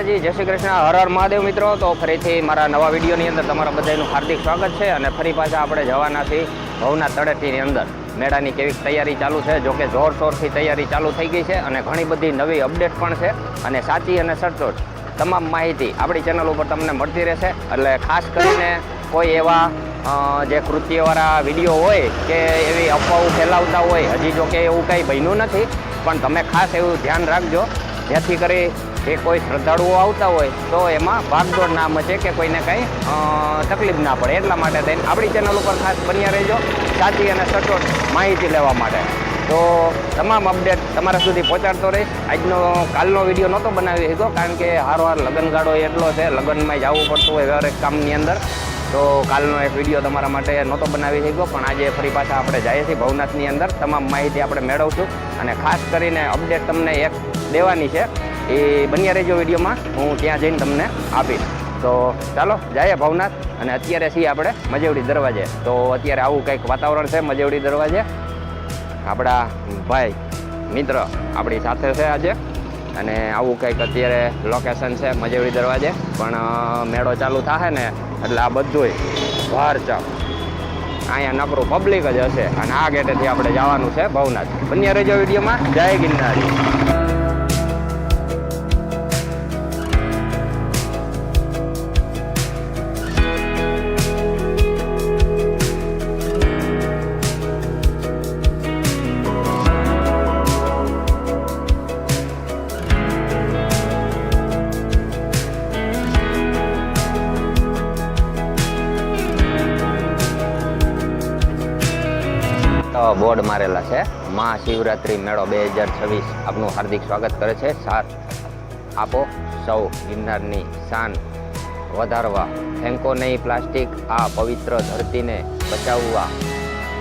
માતાજી, જય શ્રી કૃષ્ણ, હર હર મહાદેવ મિત્રો. તો ફરીથી મારા નવા વિડીયોની અંદર તમારા બધાનું હાર્દિક સ્વાગત છે. અને ફરી પાછા આપણે જવાના છીએ ભવનાથ તળેટીની અંદર. મેળાની કેવી તૈયારી ચાલુ છે, જોકે જોરશોરથી તૈયારી ચાલુ થઈ ગઈ છે અને ઘણી બધી નવી અપડેટ પણ છે અને સાચી અને સચોટ તમામ માહિતી આપણી ચેનલ ઉપર તમને મળતી રહેશે. એટલે ખાસ કરીને કોઈ એવા જે કૃત્યવાળા વિડીયો હોય કે એવી અફવાઓ ફેલાવતા હોય, હજી જો કે એવું કંઈ બન્યું નથી, પણ તમે ખાસ એવું ધ્યાન રાખજો જેથી કરી એ કોઈ શ્રદ્ધાળુઓ આવતા હોય તો એમાં ભાગદોડ ના મચે કે કોઈને કંઈ તકલીફ ના પડે. એટલા માટે થઈને આપણી ચેનલ ઉપર ખાસ બન્યા રહેજો સાચી અને સચોટ માહિતી લેવા માટે. તો તમામ અપડેટ તમારા સુધી પહોંચાડતો રહીશ. કાલનો વિડીયો નહોતો બનાવી શક્યો કારણ કે હારવાર લગ્નગાળો એટલો છે, લગ્નમાં જવું પડતું હોય દરેક કામની અંદર. તો કાલનો એક વિડીયો તમારા માટે નહોતો બનાવી શક્યો, પણ આજે ફરી પાછા આપણે જઈએ છીએ ભવનાથની અંદર. તમામ માહિતી આપણે મેળવશું અને ખાસ કરીને અપડેટ તમને એક દેવાની છે, એ બન્યા રહેજો વિડીયોમાં, હું ત્યાં જઈને તમને આપીશ. તો ચાલો જઈએ ભવનાથ. અને અત્યારે છીએ આપણે મજેવડી દરવાજે. તો અત્યારે આવું કંઈક વાતાવરણ છે મજેવડી દરવાજે. આપણા ભાઈ મિત્ર આપણી સાથે છે આજે, અને આવું કંઈક અત્યારે લોકેશન છે મજેવડી દરવાજે. પણ મેળો ચાલુ થશે ને એટલે આ બધુંય બહાર ચાપ અહીંયા નકરું પબ્લિક જ હશે. અને આ ગેટેથી આપણે જવાનું છે ભવનાથ. બન્યા રહેજો વિડીયોમાં. જય ગિરનારી. બોર્ડ મારેલા છે, મહાશિવરાત્રિ મેળો 2026 આપનું હાર્દિક સ્વાગત કરે છે. સાથ આપો સૌ ગિરનારની શાન વધારવા, ફેંકો નહીં પ્લાસ્ટિક, આ પવિત્ર ધરતીને બચાવવા,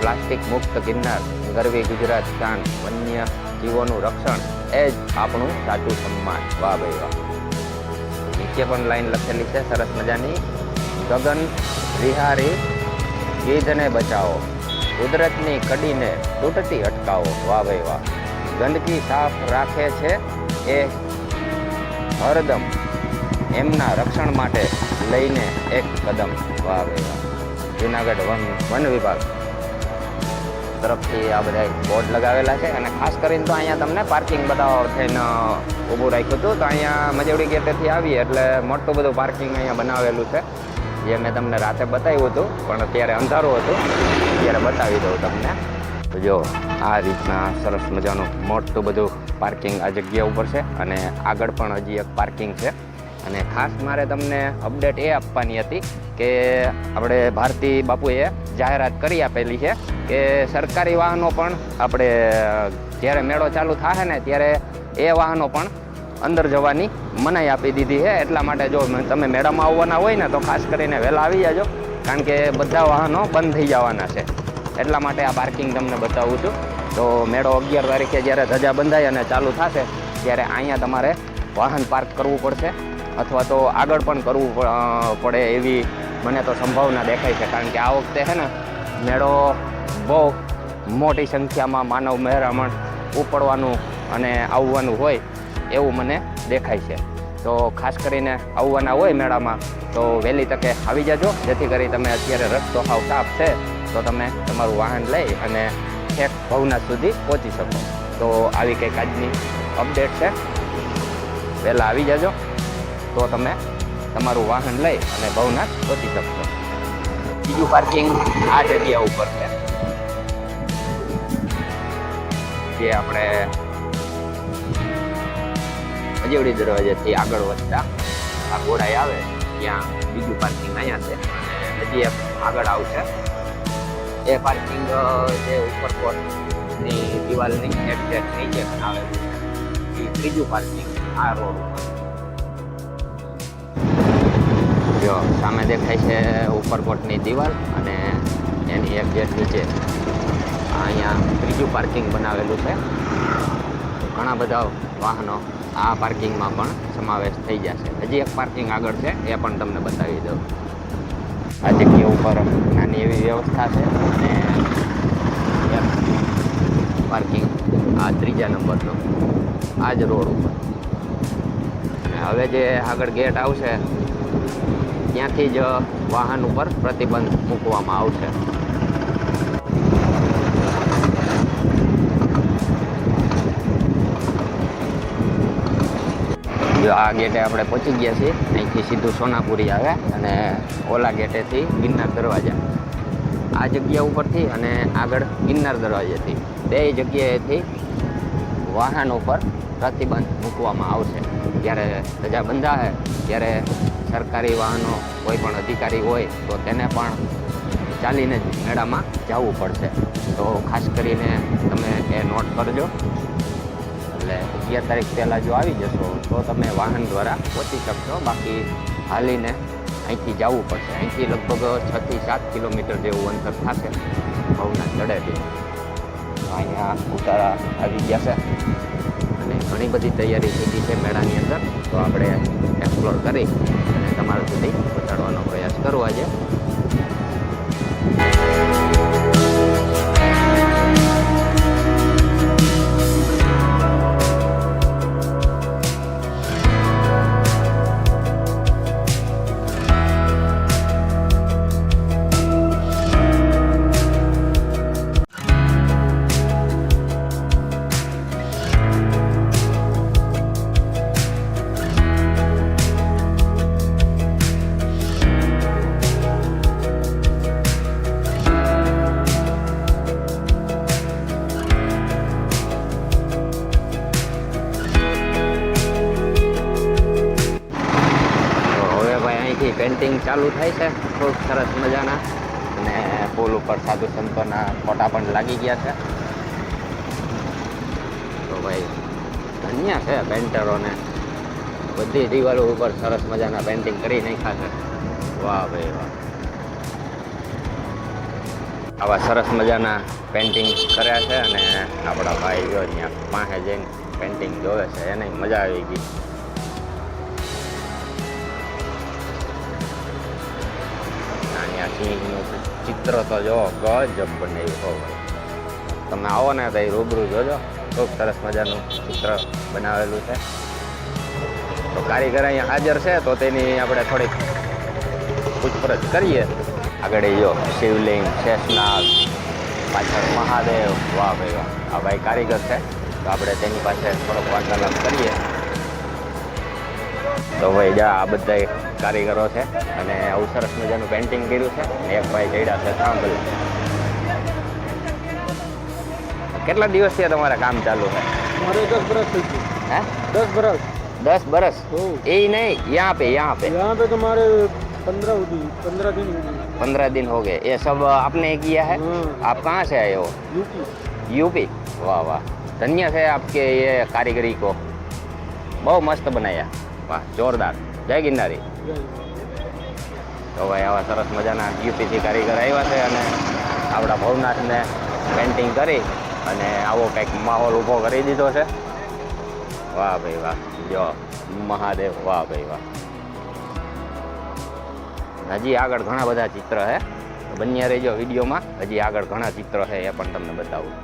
પ્લાસ્ટિક મુક્ત ગિરનાર, ગરવી ગુજરાત શાન, વન્ય જીવોનું રક્ષણ એ જ આપણું સાચું સન્માન. વાહ ભાઈ વાહ. નીચે પણ લાઈન લખેલી છે સરસ મજાની, ગગન વિહારી ગીધને બચાવો, કુદરતની કડીને તૂટતી અટકાવો. વાહ ભાઈ વાહ. ગંદકી સાફ રાખે છે એ હરદમ, એમના રક્ષણ માટે લઈને એક કદમ. વાહ ભાઈ વાહ. જુનાગઢ વન વિભાગ તરફથી આ બધા બોર્ડ લગાવેલા છે. અને ખાસ કરીને તો અહીંયા તમને પાર્કિંગ બતાવવા થઈને ઊભું રાખ્યું હતું. તો અહીંયા મજેવડી ગેટેથી આવીએ એટલે મોટું બધું પાર્કિંગ અહીંયા બનાવેલું છે, જે મેં તમને રાતે બતાવ્યું હતું, પણ અત્યારે અંધારું હતું, અત્યારે બતાવી દઉં તમને. તો જો આ રીતના સરસ મજાનું મોટું બધું પાર્કિંગ આ જગ્યા ઉપર છે. અને આગળ પણ હજી એક પાર્કિંગ છે. અને ખાસ મારે તમને અપડેટ એ આપવાની હતી કે આપણે ભારતી બાપુએ જાહેરાત કરી આપેલી છે કે સરકારી વાહનો પણ આપણે જ્યારે મેળો ચાલુ થશે ને ત્યારે એ વાહનો પણ અંદર જવાની મનાઈ આપી દીધી છે. એટલા માટે જો તમે મેળામાં આવવાના હોય ને તો ખાસ કરીને વહેલા આવી જાજો, કારણ કે બધા વાહનો બંધ થઈ જવાના છે. એટલા માટે આ પાર્કિંગ તમને બતાવું છું. તો મેળો 11 તારીખે જ્યારે ધજા બંધાય અને ચાલુ થશે ત્યારે અહીંયા તમારે વાહન પાર્ક કરવું પડશે, અથવા તો આગળ પણ કરવું પડે એવી મને તો સંભાવના દેખાય છે. કારણ કે આ વખતે છે ને મેળો બહુ મોટી સંખ્યામાં માનવ મહેરામણ ઉપડવાનું અને આવવાનું હોય એવું મને દેખાય છે. તો ખાસ કરીને આવવાના હોય મેળામાં તો વહેલી તકે આવી જજો, જેથી કરી તમે અત્યારે રસ્તો હાવ સાફ છે તો તમે તમારું વાહન લઈ અને છેક ભવનાથ સુધી પહોંચી શકો. તો આવી કંઈક આજની અપડેટ છે. વહેલા આવી જજો તો તમે તમારું વાહન લઈ અને ભવનાથ પહોંચી શકશો. બીજું પાર્કિંગ આ જગ્યા ઉપર છે, જે આપણે મજેવડી દરવાજેથી આગળ વધતા આ ઘોડાઈ આવે ત્યાં બીજું પાર્કિંગ અહીંયા છે. અને હજી એક આગળ આવશે એ પાર્કિંગ જે ઉપરકોટની દિવાલની એક્ઝેક્ટ નીચે બનાવેલું છે, એ ત્રીજું પાર્કિંગ આ રોડ ઉપર. જો સામે દેખાય છે ઉપરકોટની દિવાલ અને એની એક્ઝેક્ટ નીચે અહીંયા ત્રીજું પાર્કિંગ બનાવેલું છે. ઘણા બધા વાહનો આ પાર્કિંગમાં પણ સમાવેશ થઈ જશે. હજી એક પાર્કિંગ આગળ છે, એ પણ તમને બતાવી દઉં. આ જગ્યા ઉપર નાની એવી વ્યવસ્થા છે. અને પાર્કિંગ આ ત્રીજા નંબરનો આ જ રોડ ઉપર. અને હવે જે આગળ ગેટ આવશે ત્યાંથી જ વાહન ઉપર પ્રતિબંધ મૂકવામાં આવશે. જો આ ગેટે આપણે પહોંચી ગયા છીએ. અહીંથી સીધું સોનાપુરી આવે અને ઓલા ગેટેથી ગિરનાર દરવાજા. આ જગ્યા ઉપરથી અને આગળ ગિરનાર દરવાજેથી બે જગ્યાએથી વાહન ઉપર પ્રતિબંધ મૂકવામાં આવશે. જ્યારે ધજા બંધાશે ત્યારે સરકારી વાહનો કોઈ પણ અધિકારી હોય તો તેને પણ ચાલીને જ મેળામાં જવું પડશે. તો ખાસ કરીને તમે એ નોટ કરજો. એટલે 11 તારીખ પહેલાં જો આવી જશો તો તમે વાહન દ્વારા પહોંચી શકશો. બાકી હાલીને અહીંથી જવું પડશે. અહીંથી લગભગ 6 થી 7 કિલોમીટર જેવું અંતર થશે ભવનાથ ચડેથી. અહીંયા ઉતારા આવી ગયા છે અને ઘણી બધી તૈયારી થઈ ગઈ છે મેળાની અંદર. તો આપણે એક્સપ્લોર કરી અને તમારા સુધી પહોંચાડવાનો પ્રયાસ કરવો આજે. પેન્ટિંગ ચાલુ થાય છે ખૂબ સરસ મજાના. અને પુલ ઉપર સાધુ સંતોના ફોટા પણ લાગી ગયા છે. તો ભાઈ ધન્ય છે પેન્ટરોને. બધી દિવાલો ઉપર સરસ મજાના પેન્ટિંગ કરી નાખ્યા છે. વાહ ભાઈ વાહ. આવા સરસ મજાના પેન્ટિંગ કર્યા છે અને આપણા ભાઈ જો ત્યાં પાસે જઈને પેન્ટિંગ જોવે છે. એને મજા આવી ગઈ. સિંહનું ચિત્ર તો જો ગજબ બનાવ્યું હો ભાઈ. તમે આવો ને તો રૂબરૂ જોજો. ખૂબ સરસ મજાનું ચિત્ર બનાવેલું છે. તો કારીગર અહીંયા હાજર છે તો તેની આપણે થોડીક પૂછપરછ કરીએ. આગળ જો શિવલિંગ, શેષનાગ, પાછળ મહાદેવ. વાહ ભાઈ વાહ. આ ભાઈ કારીગર છે તો આપણે તેની પાસે થોડોક વાર્તાલાપ કરીએ. તો ભાઈ જા આ બધા કારીગરો છે અને આવું સરસ મજાનું પેન્ટિંગ કર્યું છે. એક ભાઈ ચડ્યા છે સાંભળ. કેટલા દિવસથી તમારા કામ ચાલુ છે? हमारे 10 बरस થઈ ગયું. હે 10 बरस. 10 बरस? એ नहीं, यहाँ पे यहाँ पे तुम्हारे 15 दिन हो गए. 15 दिन हो गए. ये सब आपने किया है? आप कहाँ से आए हो? यूपी. वाह वाह. धन्य है आपके ये कारीगरी को. બહુ મસ્ત બનાવ્યા. વાહ જોરદાર. જય ગિરનારી. તો ભાઈ આવા સરસ મજાના યુપીથી કારીગર આવ્યા છે અને આપણા ભવનાથને પેન્ટિંગ કરી અને આવો કંઈક માહોલ ઊભો કરી દીધો છે. વાહ ભાઈ વાહ. જો મહાદેવ. વાહ ભાઈ વાહ. હજી આગળ ઘણા બધા ચિત્ર છે. બન્યા રહેજો વિડીયોમાં. હજી આગળ ઘણા ચિત્ર છે એ પણ તમને બતાવું.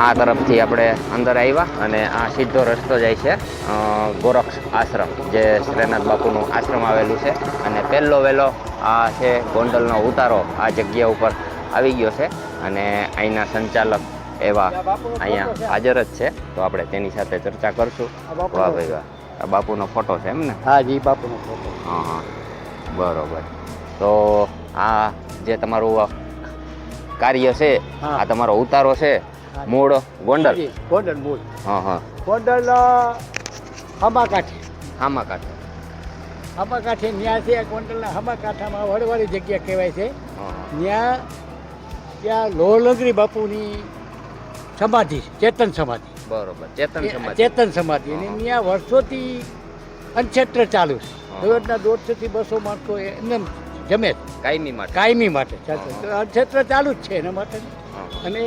આ તરફથી આપણે અંદર આવ્યા અને આ સીધો રસ્તો જાય છે ગોરક્ષ આશ્રમ, જે શ્રીનાથ બાપુનું આશ્રમ આવેલું છે. અને પહેલો વહેલો આ છે ગોંડલનો ઉતારો આ જગ્યા ઉપર આવી ગયો છે અને અહીંના સંચાલક એવા અહીંયા હાજર જ છે. તો આપણે તેની સાથે ચર્ચા કરશું. વાહ ભાઈ વાહ, આ બાપુનો ફોટો છે એમ ને? હા જી, બાપુનો ફોટો. હા હા, બરોબર. તો આ જે તમારું કાર્ય છે, આ તમારો ઉતારો છે, મૂળ ગોંડલ? ગોંડલ મૂળ. હા હા. ગોંડલ હમાકાંઠે. હામાકાંઠે. હમાકાંઠે ન્યા છે. ગોંડલના હમાકાંઠામાં વડવાળી જગ્યા કહેવાય છે. ત્યાં લોહલંગરી બાપુની સમાધિ, ચેતન સમાધિ. બરોબર, ચેતન સમાધિ. ચેતન સમાધિ. અને ત્યાં વર્ષોથી અનક્ષેત્ર ચાલુ છે. રોજના 150 થી 200 માણસો એમને જમે કાયમી માટે. કાયમી માટે અનક્ષેત્ર ચાલુ જ છે એના માટે. અને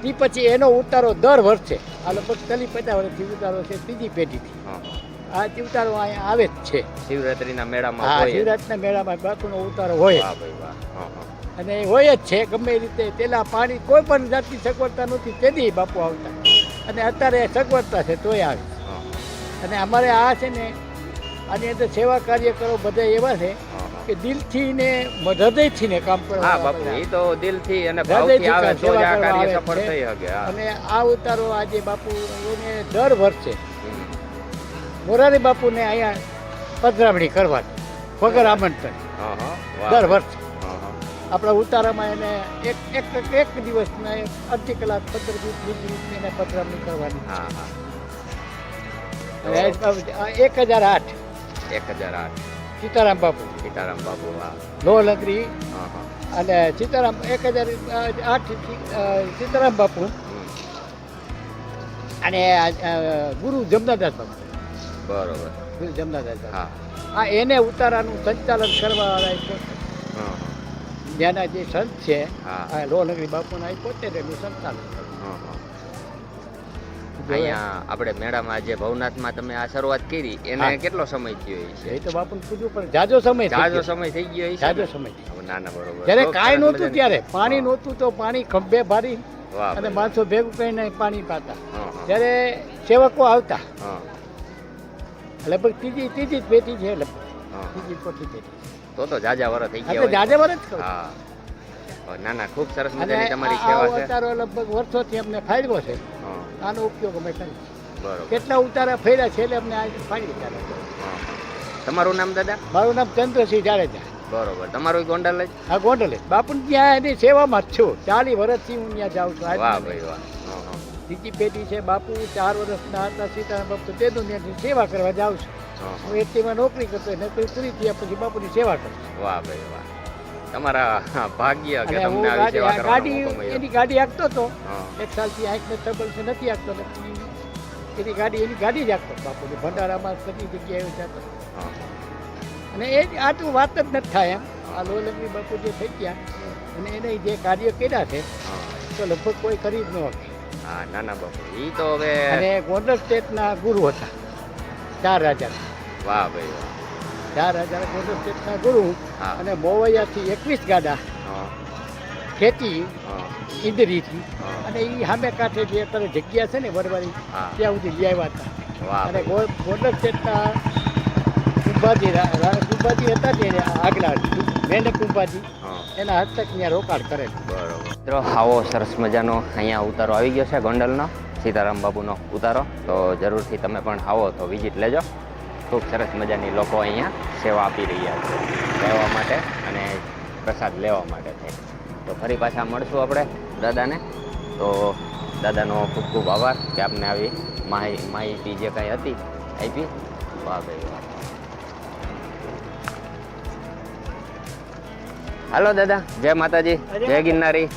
તે પછી એનો ઉતારો દર વર્ષે, આ લગભગ 40-50 વર્ષથી ઉતારો છે, ત્રીજી પેઢીથી આ ઉતારો અહીંયા આવે જ છે. શિવરાત્રીના મેળામાં. હા, શિવરાત્રીના મેળામાં બાપુનો ઉતારો હોય. વાહ ભાઈ વાહ. અને હોય જ છે ગમે એ રીતે. પેલા પાણી કોઈ પણ જાતની સગવડતા નહોતી, તેથી બાપુ આવતા. અને અત્યારે સગવડતા છે તોય આવે. અને અમારે આ છે ને, આની અંદર સેવા કાર્યકરો બધા એવા છે કે દિલથી ને હૃદયથી ને કામ કરવા. હા બાપુ, એ તો દિલથી અને ભાવથી આવે તો જ આ કાર્ય સફળ થઈ શકે. અને આ ઉતારો આજે બાપુ એને દર વર્ષે મોરારી બાપુને અહીંયા પધરામણી કરવાની વગર આમંત્રણ દર વર્ષે. આપણા ઉતારામાં એને એક દિવસના અડધી કલાક 15-20 મિનિટની એને પધરામણી કરવાની. 1008 સીતારામ બાપુ. સીતારામ બાપુ. લોહલંગરી અને સીતારામ 1008 સીતારામ બાપુ અને ગુરુ જમનાદાસ બાપુ. બરોબર. ગુરુ જમનાદાસ બાપુ. આ એને ઉતારાનું સંચાલન કરવા વાળા ત્યાંના જે સંત છે, આ લોહલંગરી બાપુના પોતે એનું સંચાલન કરે. અહીંયા આપણે મેળામાં જે ભવનાથમાં તમે આ શરૂઆત કરી, એને કેટલો સમય થયો છે? એ તો બાપુને પૂછ્યું પણ જાજો સમય થઈ ગયો. જાજો સમય. ના ના, બરોબર. જ્યારે કાંઈ નહોતું ત્યારે, પાણી નહોતું તો પાણી ખંભે ભારી અને માણસો ભેગું કરીને પાણી પાતા. ત્યારે સેવકો આવતા. લગભગ ત્રીજી પેટી છે, લગભગ ત્રીજી ચોથી પેટી. તો જાજા વર થઈ ગયા. જાજા વર જ કહું. ના ના, ખૂબ સરસ મજાની તમારી સેવા છે. ઉતારો લગભગ વર્ષોથી અમને ફાયદો છે. આનો ઉપયોગ અમે કરીએ. બરોબર. કેટલા ઉતારા ફેર્યા છે એટલે અમને આ ફાયદો. તમારું નામ દાદા? મારું નામ ચંદ્રસિંહ જાડેજા. બરોબર. તમારું ગોંડલ જ? હા, ગોંડલ જ. બાપુને ત્યાં એની સેવામાં જ છું. 40 વર્ષથી હું ત્યાં જાઉં છું. વાહ ભાઈ વાહ. ત્રીજી પેઢી છે. બાપુ 4 વર્ષના હતા સીતારામ બાપુ, તેનું ત્યાંથી સેવા કરવા જાઉં છું. હું એટીમાં નોકરી કરતો, નોકરી પૂરી થયા પછી બાપુની સેવા કરું. વાહ ભાઈ વાહ. તમારા ભાગ્ય કે તમને આવી સેવા કરવાનો મોકો મળ્યો. એની ગાડી હાંકતો હતો. એક સાલથી આંખને ટ્રબલ છે, નથી હાંકતો. એની ગાડી જ હાંકતો બાપુની ભંડારામાં બધી જગ્યાએ જતો. અને એ આ તો વાત જ નથી થાય એમ. આ લોહલંગરી બાપુ જે થઈ ગયા અને એને જે કાર્ય કર્યા છે તો લગભગ કોઈ કરી જ ન શકે. હા, નાના બાપુ એ તો હવે. અને ગોંડલ સ્ટેટના ગુરુ હતા 4000. વાહ ભાઈ વાહ. 4000 ગોંડલ સ્ટેટના ગુરુ. અને મોવૈયાથી 21 ગાડા ખેતી ઈંદરીથી. અને એ સામે કાંઠે જે અત્યારે જગ્યા છે ને વડવાળી, ત્યાં સુધી લઈ આવ્યા હતા. અને ગોંડલ સ્ટેટના કુંભાજી હતા તે આગલા મેને કુંભાજી, એના હસ્તક ત્યાં રોકાણ કરેલું. બરોબર. મિત્રો, આવો સરસ મજાનો અહીંયા ઉતારો આવી ગયો છે ગોંડલનો, સીતારામ બાપુનો ઉતારો. તો જરૂરથી તમે પણ આવો તો વિઝિટ લેજો. ખૂબ સરસ મજાની લોકો અહીંયા સેવા આપી રહ્યા છે રહેવા માટે અને પ્રસાદ લેવા માટે થઈ. તો ફરી પાછા મળશું આપણે દાદાને. તો દાદાનો ખૂબ ખૂબ આભાર કે આપને આવી માહિતી જે કાંઈ હતી આપી. વાહ ભાઈ વાહ. હાલો દાદા, જય માતાજી, જય ગિરનારી.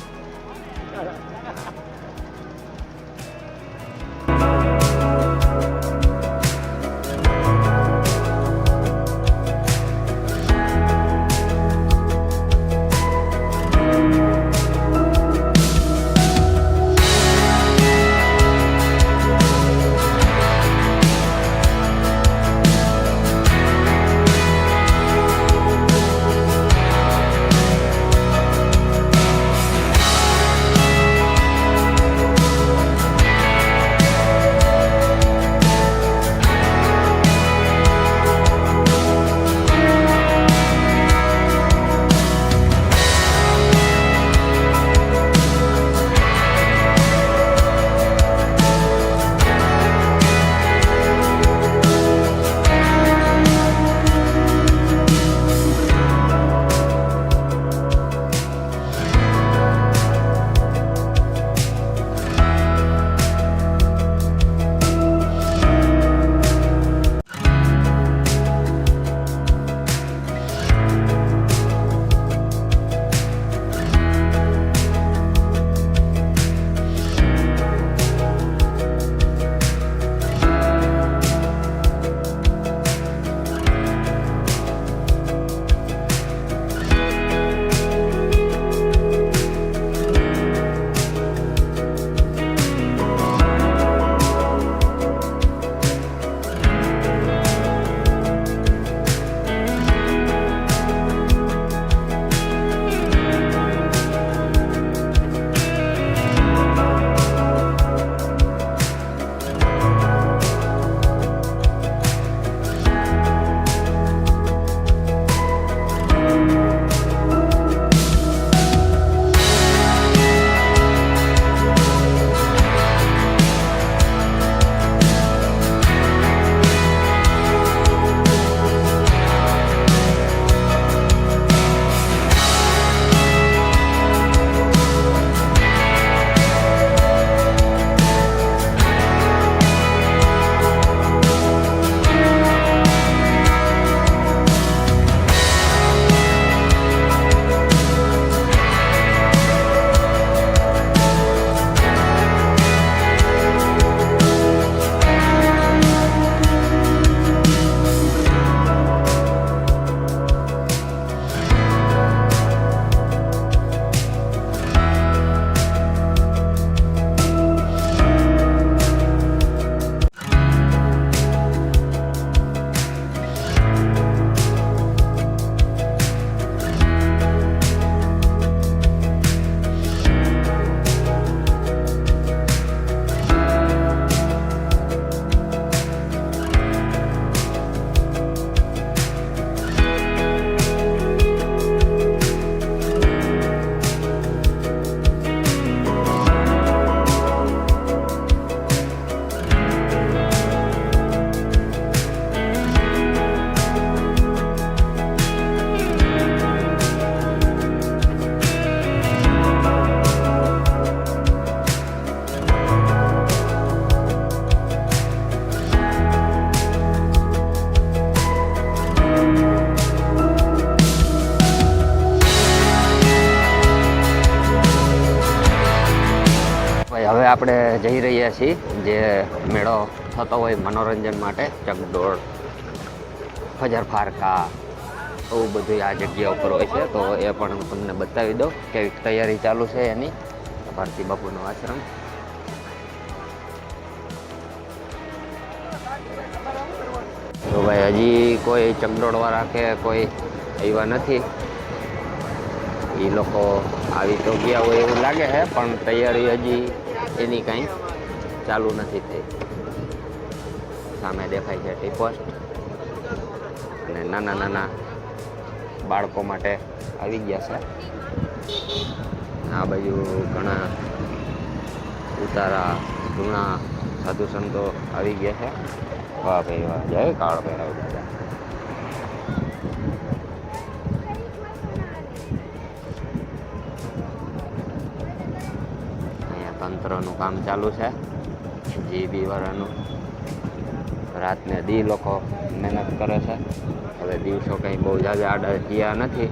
આપણે જઈ રહ્યા છીએ જે મેળો થતો હોય મનોરંજન માટે, ચકડોળ, ખજર ફારકા, એવું બધું આ જગ્યા ઉપર હોય છે. તો એ પણ હું તમને બતાવી દઉં કેવી તૈયારી ચાલુ છે એની. ભારતી બાપુનો આશ્રમ. તો ભાઈ હજી કોઈ ચકડોળવાળા કે કોઈ આવ્યા નથી. એ લોકો આવી તો ગયા હોય એવું લાગે છે, પણ તૈયારી હજી એની કાંઈ ચાલુ નથી થઈ. સામે દેખાય છે ટી પોસ્ટ અને નાના નાના બાળકો માટે આવી ગયા છે. આ બાજુ ઘણા ઉતારા જૂના સાધુ સંતો આવી ગયા છે. વાહ ભાઈ વાહ, જય કાળ ભૈરવ દાદા. અહીંયા તંત્રનું કામ ચાલુ છે, જીબી વાળાનું. રાતને દી લોકો મહેનત કરે છે. હવે દિવસો કંઈ બહુ જાજા આડા થયા નથી.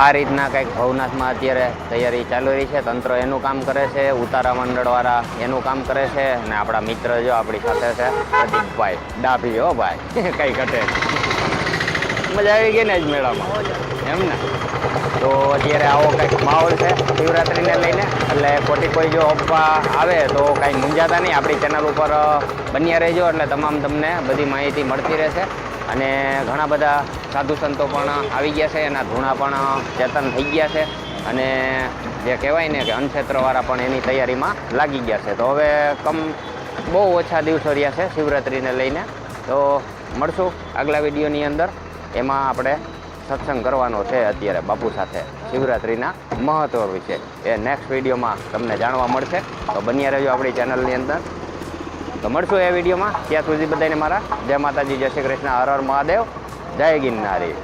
આ રીતના કંઈક ભવનાથમાં અત્યારે તૈયારી ચાલુ રહી છે. તંત્ર એનું કામ કરે છે, ઉતારા મંડળવાળા એનું કામ કરે છે, અને આપણા મિત્ર જો આપણી સાથે છે પ્રદીપભાઈ ડાભી. હો ભાઈ, કઈ ઘટે. મજા આવી ગઈ ને આજ મેળામાં, એમ ને? તો અત્યારે આવો કંઈક માહોલ છે શિવરાત્રિને લઈને. એટલે ખોટી કોઈ જો અફવા આવે તો કાંઈ મૂંઝાતા નહીં. આપણી ચેનલ ઉપર બન્યા રહેજો, એટલે તમામ તમને બધી માહિતી મળતી રહેશે. અને ઘણા બધા સાધુ સંતો પણ આવી ગયા છે, એના ધૂણા પણ ચેતન થઈ ગયા છે, અને જે કહેવાય ને કે અનક્ષેત્રવાળા પણ એની તૈયારીમાં લાગી ગયા છે. તો હવે બહુ ઓછા દિવસો રહ્યા છે શિવરાત્રિને લઈને. તો મળશું આગલા વિડીયોની અંદર. એમાં આપણે સત્સંગ કરવાનો છે અત્યારે બાપુ સાથે શિવરાત્રિના મહત્વ વિશે. એ નેક્સ્ટ વિડીયોમાં તમને જાણવા મળશે. તો બન્યા રહેજો આપણી ચેનલની અંદર. તો મળશું એ વિડીયોમાં. ત્યાં સુધી બધાને મારા જય માતાજી, જય શ્રી કૃષ્ણ, હર હર મહાદેવ, જય ગિરનારી.